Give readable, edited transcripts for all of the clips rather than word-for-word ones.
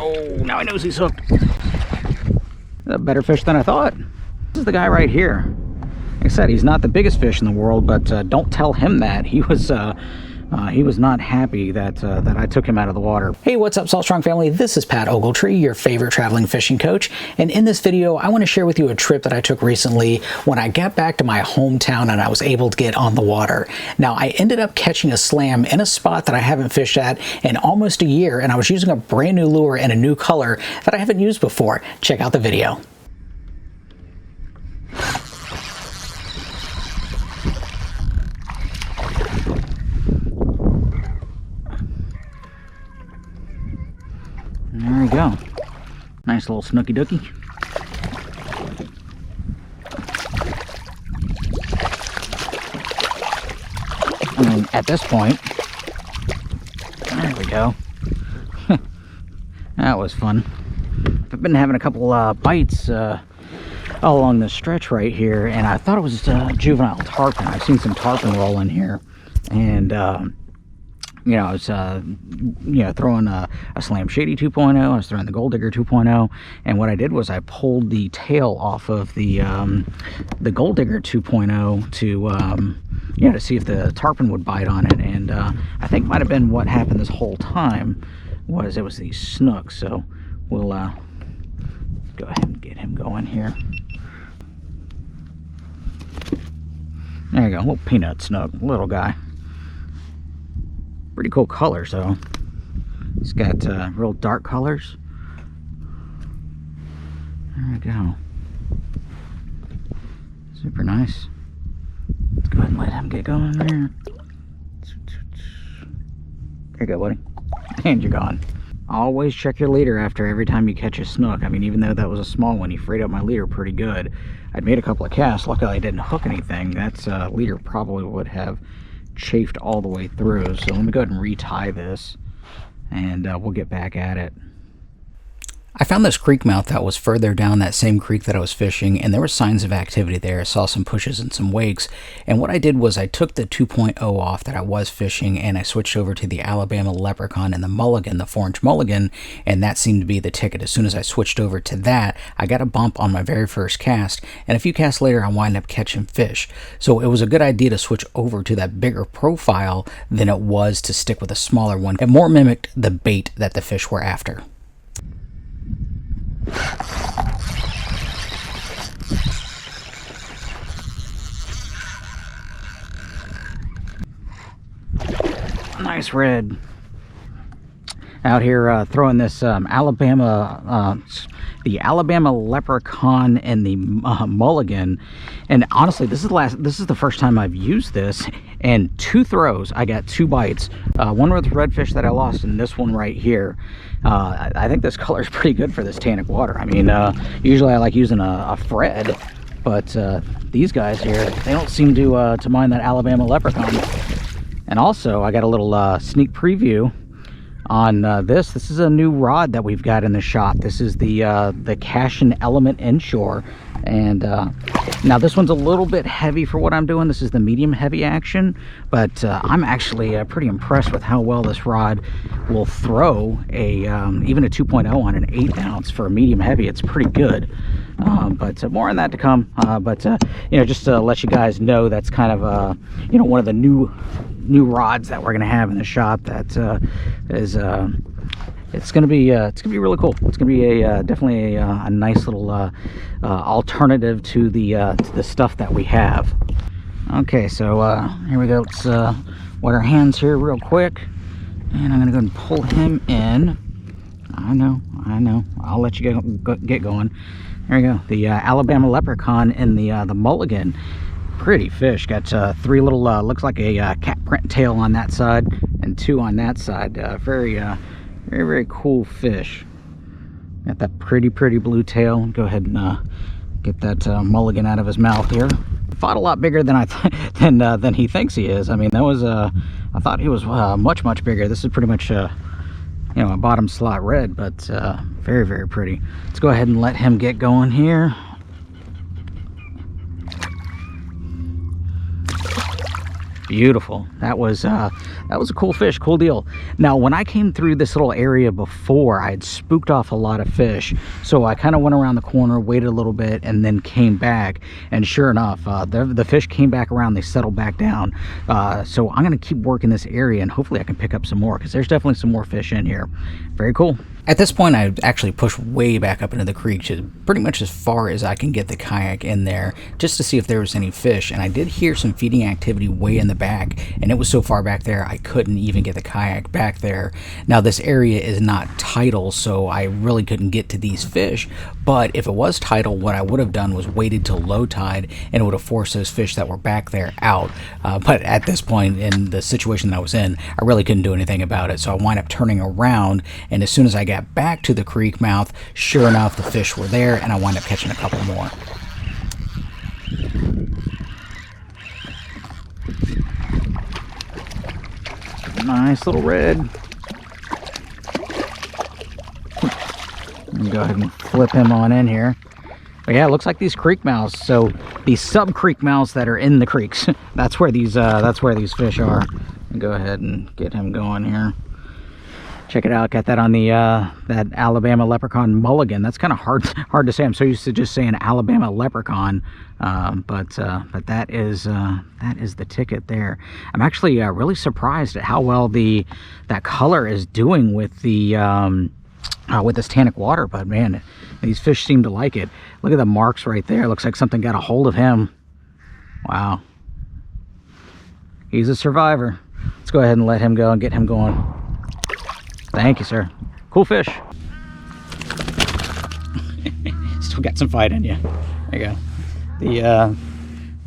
Oh, now he knows he's hooked. A better fish than I thought. This is the guy right here. Like I said, he's not the biggest fish in the world, but don't tell him that. He was not happy that I took him out of the water. Hey, what's up, Salt Strong family? This is Pat Ogletree, your favorite traveling fishing coach. And in this video, I want to share with you a trip that I took recently when I got back to my hometown and I was able to get on the water. Now, I ended up catching a slam in a spot that I haven't fished at in almost a year, and I was using a brand new lure and a new color that I haven't used before. Check out the video. There we go. Nice little snooky dookie. I mean, at this point, there we go. That was fun. I've been having a couple bites all along this stretch right here, and I thought it was juvenile tarpon. I've seen some tarpon roll in here, and you know, I was, throwing a Slam Shady 2.0. I was throwing the Gold Digger 2.0, and what I did was I pulled the tail off of the Gold Digger 2.0 to, to see if the tarpon would bite on it. And I think might have been what happened this whole time was it was these snooks. So we'll go ahead and get him going here. There you go, little peanut snook, little guy. Pretty cool colors though. He's got real dark colors. There we go. Super nice. Let's go ahead and let him get going there. There you go, buddy. And you're gone. Always check your leader after every time you catch a snook. I mean, even though that was a small one, he frayed up my leader pretty good. I'd made a couple of casts. Luckily I didn't hook anything. That's leader probably would have chafed all the way through. So let me go ahead and retie this, and we'll get back at it. I found this creek mouth that was further down that same creek that I was fishing, and there were signs of activity there. I saw some pushes and some wakes, and what I did was I took the 2.0 off that I was fishing, and I switched over to the Alabama Leprechaun and the Mulligan, the 4-inch Mulligan, and that seemed to be the ticket. As soon as I switched over to that, I got a bump on my very first cast, and a few casts later I wind up catching fish. So it was a good idea to switch over to that bigger profile than it was to stick with a smaller one. It more mimicked the bait that the fish were after. Nice red. Out here throwing this Alabama, the Alabama Leprechaun and the Mulligan, and honestly, this is the first time I've used this. And 2 throws, I got 2 bites. One with redfish that I lost, and this one right here. I think this color is pretty good for this tannic water. I mean, usually I like using a Fred, but these guys here, they don't seem to mind that Alabama Leprechaun. And also, I got a little sneak preview on this. This is a new rod that we've got in the shop. This is the Cashin Element Inshore, and now this one's a little bit heavy for what I'm doing. This is the medium heavy action, but I'm actually pretty impressed with how well this rod will throw a even a 2.0 on an 8 ounce for a medium heavy. It's pretty good. But more on that to come. Just to let you guys know, that's kind of one of the new rods that we're gonna have in the shop. That is it's gonna be really cool. It's gonna be definitely a nice little alternative to the stuff that we have. Okay, so here we go. Let's wet our hands here real quick, and I'm gonna go and pull him in. I know. I'll let you get going. There we go. The Alabama Leprechaun and the Mulligan. Pretty fish. Got 3 little, looks like a cat print tail on that side and 2 on that side. Very cool fish. Got that pretty blue tail. Go ahead and get that Mulligan out of his mouth here. Fought a lot bigger than than he thinks he is. I mean, that was I thought he was much bigger. This is pretty much a bottom slot red, but very pretty. Let's go ahead and let him get going here. Beautiful. That was a cool fish, cool deal. Now, when I came through this little area before, I had spooked off a lot of fish, so I kind of went around the corner, waited a little bit, and then came back. And sure enough, the fish came back around. They settled back down. So I'm going to keep working this area, and hopefully I can pick up some more, because there's definitely some more fish in here. Very cool. At this point, I actually pushed way back up into the creek, just pretty much as far as I can get the kayak in there, just to see if there was any fish. And I did hear some feeding activity way in the back, and it was so far back there I couldn't even get the kayak back there. Now, this area is not tidal, so I really couldn't get to these fish, but if it was tidal, what I would have done was waited till low tide, and it would have forced those fish that were back there out. But at this point in the situation that I was in, I really couldn't do anything about it, so I wound up turning around, and as soon as I got back to the creek mouth, sure enough, the fish were there, and I wound up catching a couple more. Nice little red. Go ahead and flip him on in here. But yeah, it looks like these creek mouths. So these sub creek mouths that are in the creeks, that's where these fish are. Go ahead and get him going here. Check it out. Got that on the that Alabama leprechaun mulligan. That's kind of hard to say. I'm so used to just saying Alabama leprechaun, but that is the ticket there. I'm actually really surprised at how well that color is doing with the with this tannic water. But man, these fish seem to like it. Look at the marks right there. Looks like something got a hold of him. Wow, he's a survivor. Let's go ahead and let him go and get him going. Thank you, sir. Cool fish. Still got some fight in you. There you go. The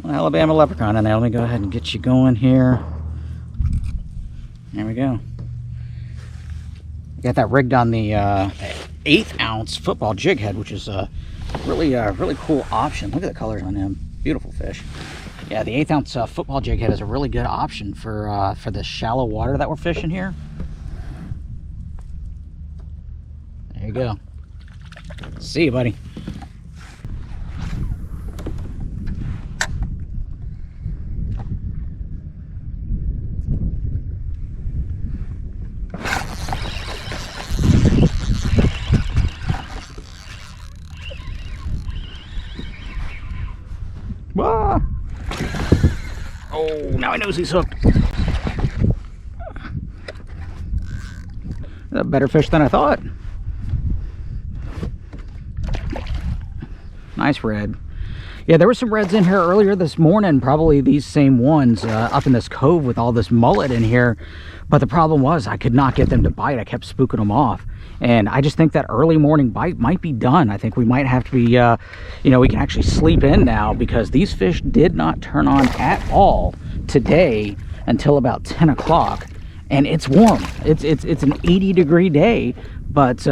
Alabama leprechaun in there. Let me go ahead and get you going here. There we go. Got that rigged on the 1/8 ounce football jig head, which is a really cool option. Look at the colors on him. Beautiful fish. Yeah, the 1/8 ounce football jig head is a really good option for the shallow water that we're fishing here. There you go. See you, buddy. Ah! Oh, now he knows he's hooked. A better fish than I thought. Nice red. Yeah, there were some reds in here earlier this morning, probably these same ones up in this cove with all this mullet in here. But the problem was I could not get them to bite. I kept spooking them off. And I just think that early morning bite might be done. I think we might have to be, you know, we can actually sleep in now, because these fish did not turn on at all today until about 10 o'clock. And it's warm. It's an 80-degree day, but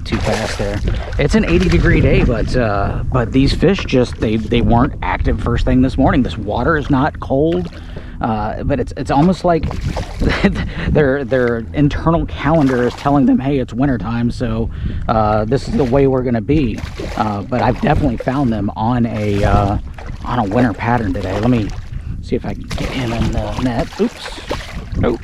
too fast there. It's an 80-degree day, but these fish just they weren't active first thing this morning. This water is not cold, but it's almost like their internal calendar is telling them, hey, it's wintertime, so this is the way we're gonna be. But I've definitely found them on a winter pattern today. Let me see if I can get him in the net. Oops. Nope.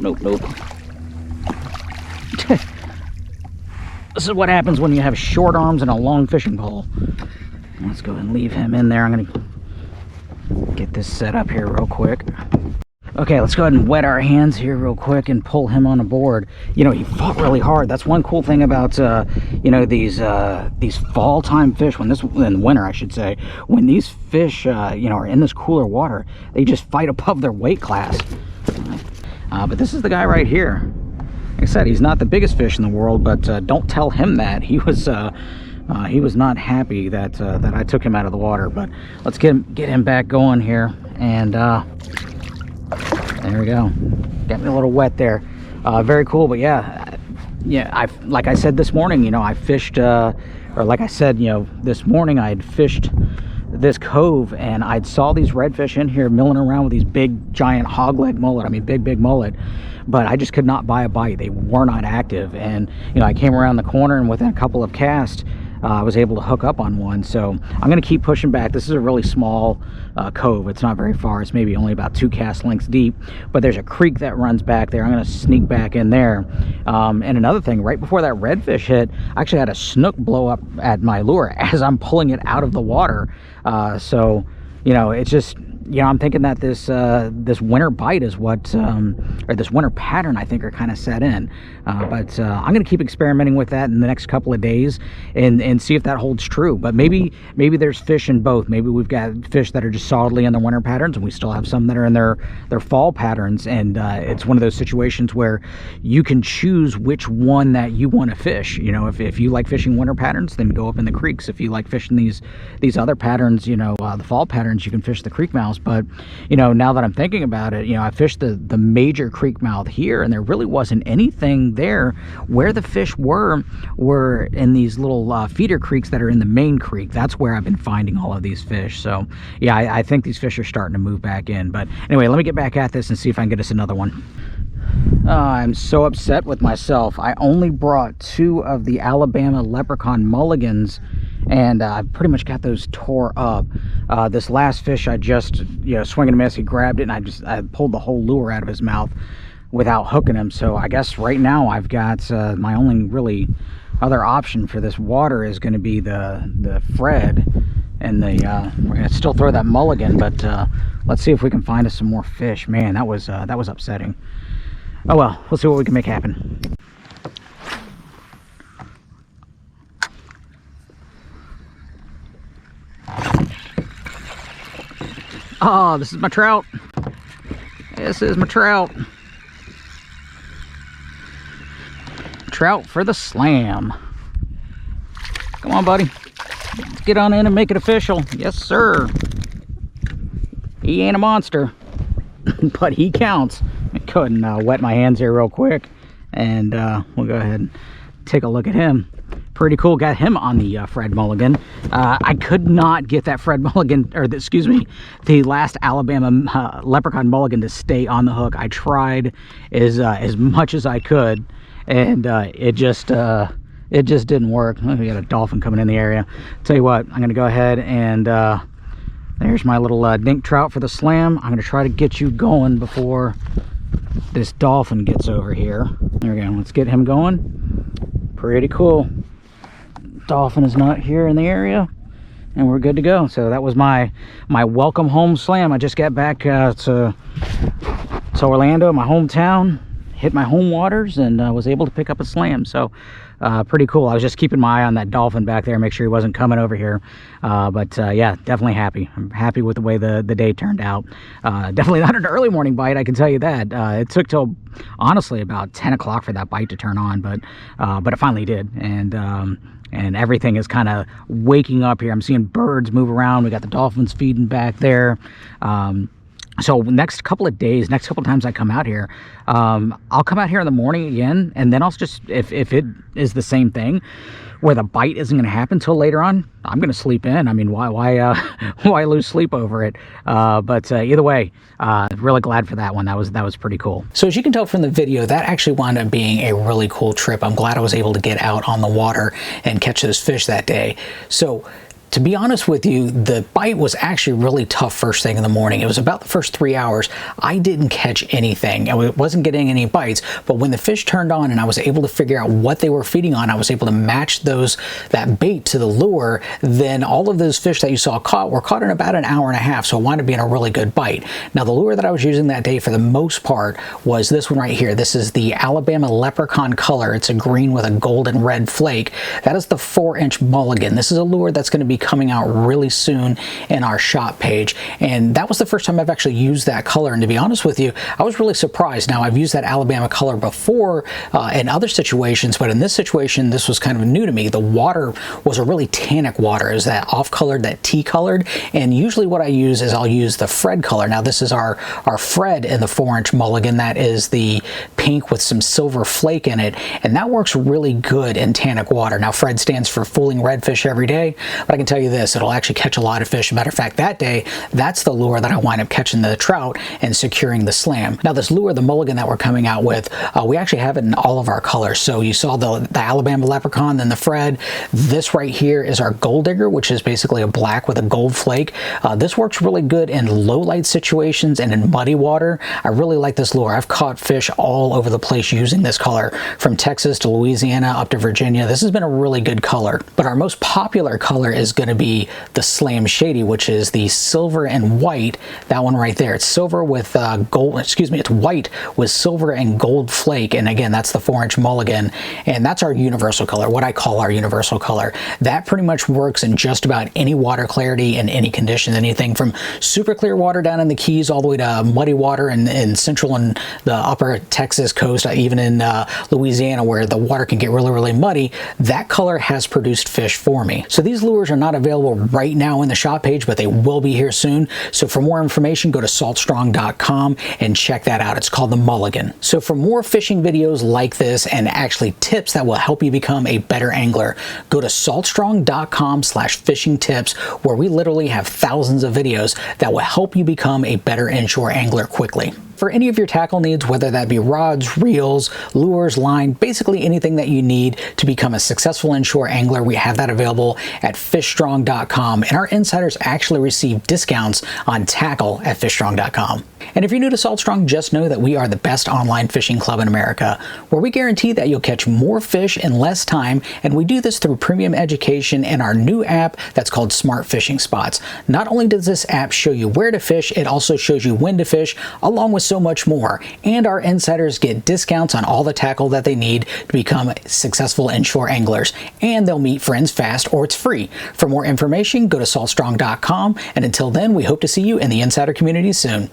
This is what happens when you have short arms and a long fishing pole. Let's go ahead and leave him in there. I'm gonna get this set up here real quick. Okay, let's go ahead and wet our hands here real quick and pull him on a board. You know, he fought really hard. That's one cool thing about you know, these fall time fish, in winter I should say, when these fish you know, are in this cooler water, they just fight above their weight class. But this is the guy right here. Like I said, he's not the biggest fish in the world, but don't tell him that. He was not happy that that I took him out of the water. But let's get him back going here, and there we go. Got me a little wet there. Very cool. But yeah, like I said this morning, you know, I fished, or like I said, you know, this morning I had fished this cove, and I saw these redfish in here milling around with these big giant hog leg mullet. I mean, big mullet, but I just could not buy a bite. They were not active. And you know, I came around the corner, and within a couple of casts, I was able to hook up on one. So I'm going to keep pushing back. This is a really small cove. It's not very far. It's maybe only about 2 cast lengths deep, but there's a creek that runs back there. I'm going to sneak back in there. And another thing, right before that redfish hit, I actually had a snook blow up at my lure as I'm pulling it out of the water. So, you know, it's just, you know, I'm thinking that this this winter bite is what, or this winter pattern, I think, are kind of set in. But I'm going to keep experimenting with that in the next couple of days and see if that holds true. But maybe there's fish in both. Maybe we've got fish that are just solidly in their winter patterns, and we still have some that are in their fall patterns. And it's one of those situations where you can choose which one that you want to fish. You know, if you like fishing winter patterns, then go up in the creeks. If you like fishing these other patterns, you know, the fall patterns, you can fish the creek mouths. But, you know, now that I'm thinking about it, you know, I fished the major creek mouth here, and there really wasn't anything there. Where the fish were in these little feeder creeks that are in the main creek. That's where I've been finding all of these fish. So yeah, I think these fish are starting to move back in. But anyway, let me get back at this and see if I can get us another one. I'm so upset with myself. I only brought 2 of the Alabama leprechaun mulligans, and I pretty much got those tore up. This last fish, I just, you know, swing and a miss, he grabbed it, and I pulled the whole lure out of his mouth without hooking him. So I guess right now I've got my only really other option for this water is going to be the Fred, and we're going to still throw that mulligan, but let's see if we can find us some more fish. Man, that was upsetting. Oh well, we'll see what we can make happen. Oh, this is my trout. This is my trout. Trout for the slam. Come on, buddy. Let's get on in and make it official. Yes, sir. He ain't a monster, but he counts. I go ahead and wet my hands here real quick, and we'll go ahead and take a look at him. Pretty cool. Got him on the Fred mulligan. I could not get that Fred mulligan, or excuse me, the last Alabama leprechaun mulligan to stay on the hook. I tried as much as I could, and it just didn't work. Oh, we got a dolphin coming in the area. Tell you what, I'm going to go ahead and there's my little dink trout for the slam. I'm going to try to get you going before this dolphin gets over here. There we go. Let's get him going. Pretty cool. Dolphin is not here in the area, and we're good to go. So that was my welcome home slam. I just got back to Orlando, my hometown, hit my home waters, and was able to pick up a slam. So pretty cool. I was just keeping my eye on that dolphin back there, make sure he wasn't coming over here. But yeah, definitely happy. I'm happy with the way the day turned out. Definitely not an early morning bite, I can tell you that. It took till honestly about 10 o'clock for that bite to turn on, but it finally did. And everything is kind of waking up here. I'm seeing birds move around. We got the dolphins feeding back there. So next couple of days, next couple of times I come out here, I'll come out here in the morning again, and then I'll just, if it is the same thing, where the bite isn't going to happen till later on, I'm going to sleep in. I mean, why lose sleep over it? But either way, really glad for that one. That was pretty cool. So as you can tell from the video, that actually wound up being a really cool trip. I'm glad I was able to get out on the water and catch those fish that day. So to be honest with you, the bite was actually really tough first thing in the morning. It was about the first 3 hours. I didn't catch anything. I wasn't getting any bites, but when the fish turned on and I was able to figure out what they were feeding on, I was able to match that bait to the lure, then all of those fish that you saw caught were caught in about an hour and a half, so it wound up being a really good bite. Now, the lure that I was using that day for the most part was this one right here. This is the Alabama Leprechaun color. It's a green with a golden red flake. That is the 4-inch mulligan. This is a lure that's going to be coming out really soon in our shop page, and that was the first time I've actually used that color, and to be honest with you, I was really surprised. Now, I've used that Alabama color before in other situations, but in this situation, this was kind of new to me. The water was a really tannic water. It was that off-colored, that tea-colored, and usually what I use is I'll use the Fred color. Now, this is our Fred in the 4-inch mulligan. That is the pink with some silver flake in it, and that works really good in tannic water. Now, Fred stands for fooling redfish every day, but I can tell you this, it'll actually catch a lot of fish. Matter of fact, that day, that's the lure that I wind up catching the trout and securing the slam. Now this lure, the mulligan that we're coming out with, we actually have it in all of our colors. So you saw the Alabama leprechaun, then the Fred. This right here is our gold digger, which is basically a black with a gold flake. This works really good in low light situations and in muddy water. I really like this lure. I've caught fish all over the place using this color, from Texas to Louisiana up to Virginia. This has been a really good color. But our most popular color is going to be the Slam Shady, which is the silver and white. That one right there. It's silver with gold, excuse me, it's white with silver and gold flake. And again, that's the 4-inch mulligan. And that's our universal color, what I call our universal color. That pretty much works in just about any water clarity and any conditions, anything from super clear water down in the Keys all the way to muddy water in central and the upper Texas coast, even in Louisiana where the water can get really, really muddy. That color has produced fish for me. So these lures are not available right now in the shop page, but they will be here soon. So for more information, go to saltstrong.com and check that out. It's called the Mulligan. So for more fishing videos like this and actually tips that will help you become a better angler, go to saltstrong.com/fishing tips, where we literally have thousands of videos that will help you become a better inshore angler quickly. For any of your tackle needs, whether that be rods, reels, lures, line, basically anything that you need to become a successful inshore angler, we have that available at fishstrong.com, and our insiders actually receive discounts on tackle at fishstrong.com. And if you're new to Salt Strong, just know that we are the best online fishing club in America, where we guarantee that you'll catch more fish in less time, and we do this through premium education and our new app that's called Smart Fishing Spots. Not only does this app show you where to fish, it also shows you when to fish, along with so much more. And our insiders get discounts on all the tackle that they need to become successful inshore anglers, and they'll meet friends fast, or it's free. For more information, go to saltstrong.com, and until then, we hope to see you in the insider community soon.